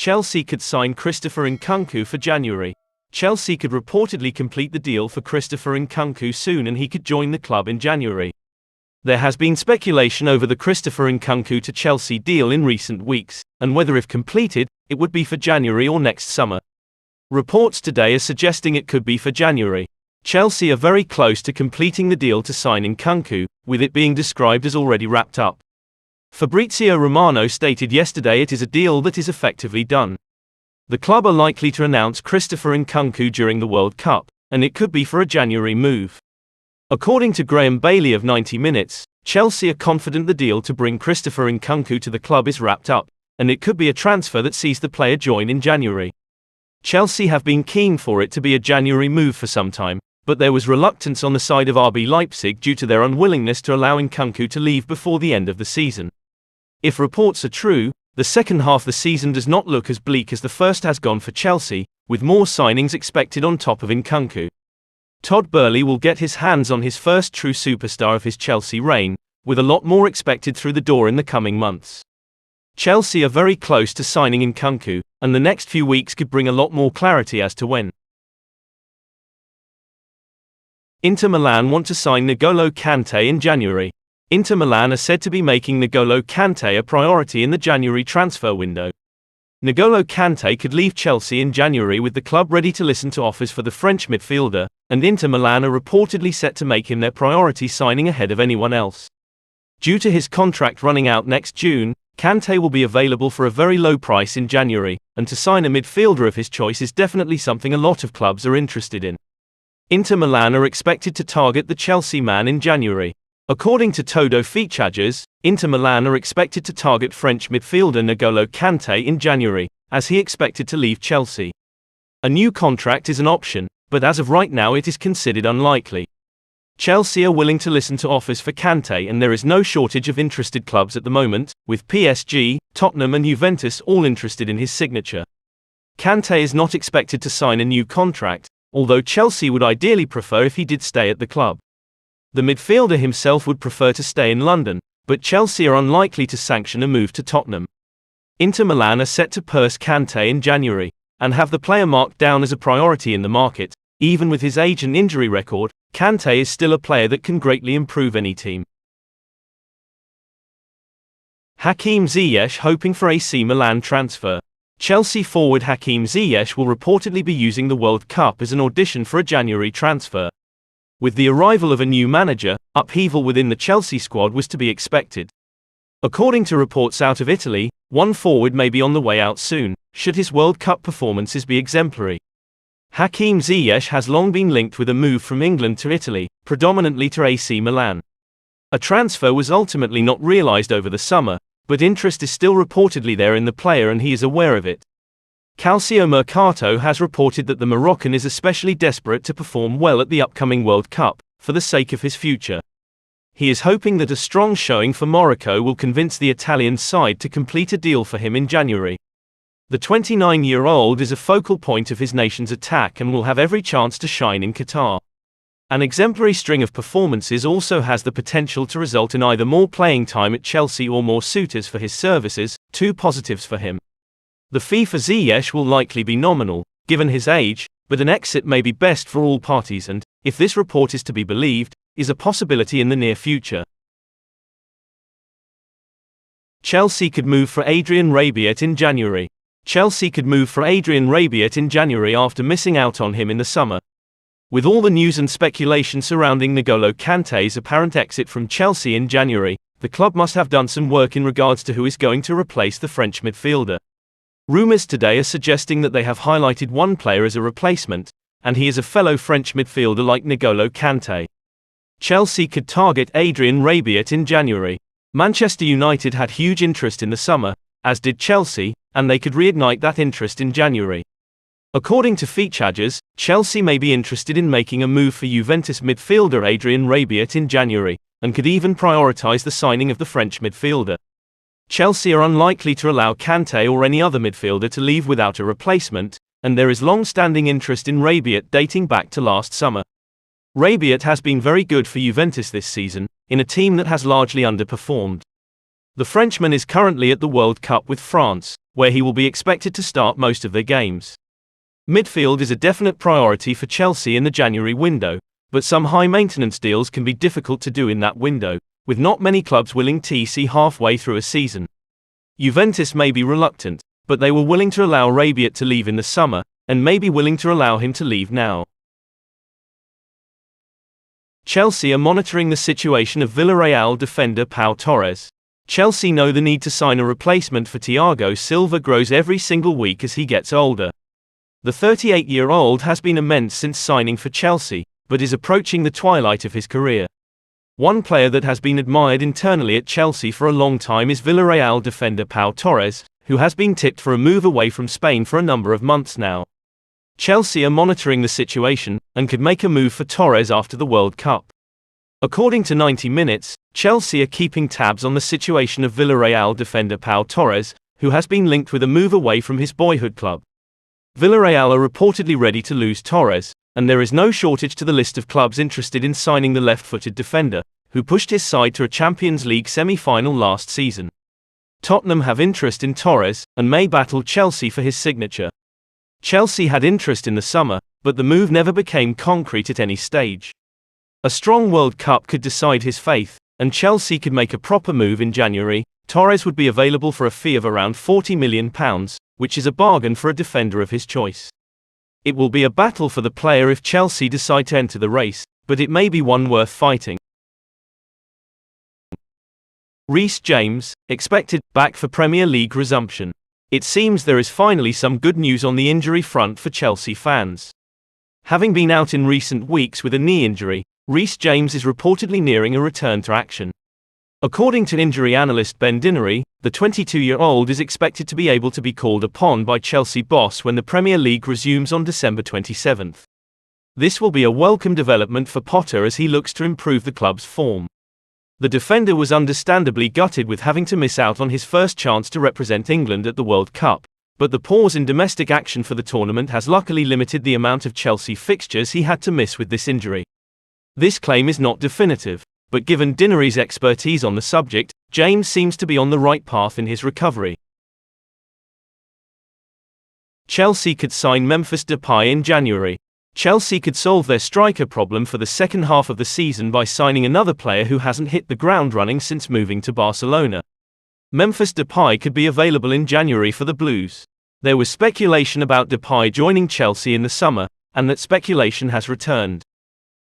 Chelsea could sign Christopher Nkunku for January. Chelsea could reportedly complete the deal for Christopher Nkunku soon and he could join the club in January. There has been speculation over the Christopher Nkunku to Chelsea deal in recent weeks, and whether if completed, it would be for January or next summer. Reports today are suggesting it could be for January. Chelsea are very close to completing the deal to sign Nkunku, with it being described as already wrapped up. Fabrizio Romano stated yesterday it is a deal that is effectively done. The club are likely to announce Christopher Nkunku during the World Cup, and it could be for a January move. According to Graham Bailey of 90 Minutes, Chelsea are confident the deal to bring Christopher Nkunku to the club is wrapped up, and it could be a transfer that sees the player join in January. Chelsea have been keen for it to be a January move for some time, but there was reluctance on the side of RB Leipzig due to their unwillingness to allow Nkunku to leave before the end of the season. If reports are true, the second half of the season does not look as bleak as the first has gone for Chelsea, with more signings expected on top of Nkunku. Todd Boehly will get his hands on his first true superstar of his Chelsea reign, with a lot more expected through the door in the coming months. Chelsea are very close to signing Nkunku, and the next few weeks could bring a lot more clarity as to when. Inter Milan want to sign N'Golo Kante in January. Inter Milan are said to be making N'Golo Kante a priority in the January transfer window. N'Golo Kante could leave Chelsea in January with the club ready to listen to offers for the French midfielder, and Inter Milan are reportedly set to make him their priority signing ahead of anyone else. Due to his contract running out next June, Kante will be available for a very low price in January, and to sign a midfielder of his choice is definitely something a lot of clubs are interested in. Inter Milan are expected to target the Chelsea man in January. According to Todo Features, Inter Milan are expected to target French midfielder N'Golo Kante in January, as he expected to leave Chelsea. A new contract is an option, but as of right now it is considered unlikely. Chelsea are willing to listen to offers for Kante and there is no shortage of interested clubs at the moment, with PSG, Tottenham and Juventus all interested in his signature. Kante is not expected to sign a new contract, although Chelsea would ideally prefer if he did stay at the club. The midfielder himself would prefer to stay in London, but Chelsea are unlikely to sanction a move to Tottenham. Inter Milan are set to purse Kante in January, and have the player marked down as a priority in the market. Even with his age and injury record, Kante is still a player that can greatly improve any team. Hakim Ziyech hoping for AC Milan transfer. Chelsea forward Hakim Ziyech will reportedly be using the World Cup as an audition for a January transfer. With the arrival of a new manager, upheaval within the Chelsea squad was to be expected. According to reports out of Italy, one forward may be on the way out soon, should his World Cup performances be exemplary. Hakim Ziyech has long been linked with a move from England to Italy, predominantly to AC Milan. A transfer was ultimately not realised over the summer, but interest is still reportedly there in the player and he is aware of it. Calcio Mercato has reported that the Moroccan is especially desperate to perform well at the upcoming World Cup, for the sake of his future. He is hoping that a strong showing for Morocco will convince the Italian side to complete a deal for him in January. The 29-year-old is a focal point of his nation's attack and will have every chance to shine in Qatar. An exemplary string of performances also has the potential to result in either more playing time at Chelsea or more suitors for his services, two positives for him. The fee for Ziyech will likely be nominal, given his age, but an exit may be best for all parties and, if this report is to be believed, is a possibility in the near future. Chelsea could move for Adrien Rabiot in January. Chelsea could move for Adrien Rabiot in January after missing out on him in the summer. With all the news and speculation surrounding N'Golo Kante's apparent exit from Chelsea in January, the club must have done some work in regards to who is going to replace the French midfielder. Rumours today are suggesting that they have highlighted one player as a replacement, and he is a fellow French midfielder like N'Golo Kante. Chelsea could target Adrien Rabiot in January. Manchester United had huge interest in the summer, as did Chelsea, and they could reignite that interest in January. According to Features, Chelsea may be interested in making a move for Juventus midfielder Adrien Rabiot in January, and could even prioritise the signing of the French midfielder. Chelsea are unlikely to allow Kante or any other midfielder to leave without a replacement, and there is long-standing interest in Rabiot dating back to last summer. Rabiot has been very good for Juventus this season, in a team that has largely underperformed. The Frenchman is currently at the World Cup with France, where he will be expected to start most of their games. Midfield is a definite priority for Chelsea in the January window, but some high-maintenance deals can be difficult to do in that window, with not many clubs willing to see halfway through a season. Juventus may be reluctant, but they were willing to allow Rabiot to leave in the summer, and may be willing to allow him to leave now. Chelsea are monitoring the situation of Villarreal defender Pau Torres. Chelsea know the need to sign a replacement for Thiago Silva grows every single week as he gets older. The 38-year-old has been immense since signing for Chelsea, but is approaching the twilight of his career. One player that has been admired internally at Chelsea for a long time is Villarreal defender Pau Torres, who has been tipped for a move away from Spain for a number of months now. Chelsea are monitoring the situation, and could make a move for Torres after the World Cup. According to 90 Minutes, Chelsea are keeping tabs on the situation of Villarreal defender Pau Torres, who has been linked with a move away from his boyhood club. Villarreal are reportedly ready to lose Torres, and there is no shortage to the list of clubs interested in signing the left-footed defender, who pushed his side to a Champions League semi-final last season. Tottenham have interest in Torres, and may battle Chelsea for his signature. Chelsea had interest in the summer, but the move never became concrete at any stage. A strong World Cup could decide his fate, and Chelsea could make a proper move in January. Torres would be available for a fee of around £40 million, which is a bargain for a defender of his choice. It will be a battle for the player if Chelsea decide to enter the race, but it may be one worth fighting. Reece James, expected, back for Premier League resumption. It seems there is finally some good news on the injury front for Chelsea fans. Having been out in recent weeks with a knee injury, Reece James is reportedly nearing a return to action. According to injury analyst Ben Dinnery, the 22-year-old is expected to be able to be called upon by Chelsea boss when the Premier League resumes on December 27. This will be a welcome development for Potter as he looks to improve the club's form. The defender was understandably gutted with having to miss out on his first chance to represent England at the World Cup, but the pause in domestic action for the tournament has luckily limited the amount of Chelsea fixtures he had to miss with this injury. This claim is not definitive, but given Dinnery's expertise on the subject, James seems to be on the right path in his recovery. Chelsea could sign Memphis Depay in January. Chelsea could solve their striker problem for the second half of the season by signing another player who hasn't hit the ground running since moving to Barcelona. Memphis Depay could be available in January for the Blues. There was speculation about Depay joining Chelsea in the summer, and that speculation has returned.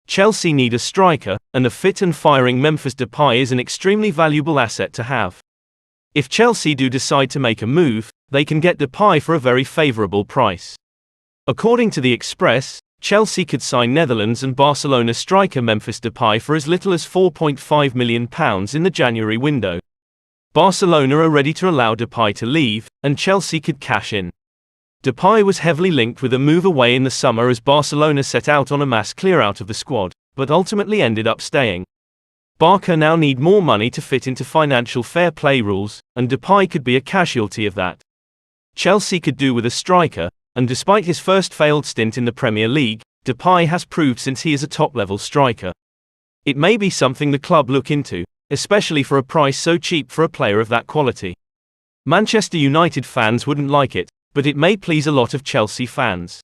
Chelsea need a striker, and a fit and firing Memphis Depay is an extremely valuable asset to have. If Chelsea do decide to make a move, they can get Depay for a very favourable price. According to The Express, Chelsea could sign Netherlands and Barcelona striker Memphis Depay for as little as £4.5 million in the January window. Barcelona are ready to allow Depay to leave, and Chelsea could cash in. Depay was heavily linked with a move away in the summer as Barcelona set out on a mass clear-out of the squad, but ultimately ended up staying. Barca now need more money to fit into financial fair play rules, and Depay could be a casualty of that. Chelsea could do with a striker, and despite his first failed stint in the Premier League, Depay has proved since he is a top-level striker. It may be something the club look into, especially for a price so cheap for a player of that quality. Manchester United fans wouldn't like it, but it may please a lot of Chelsea fans.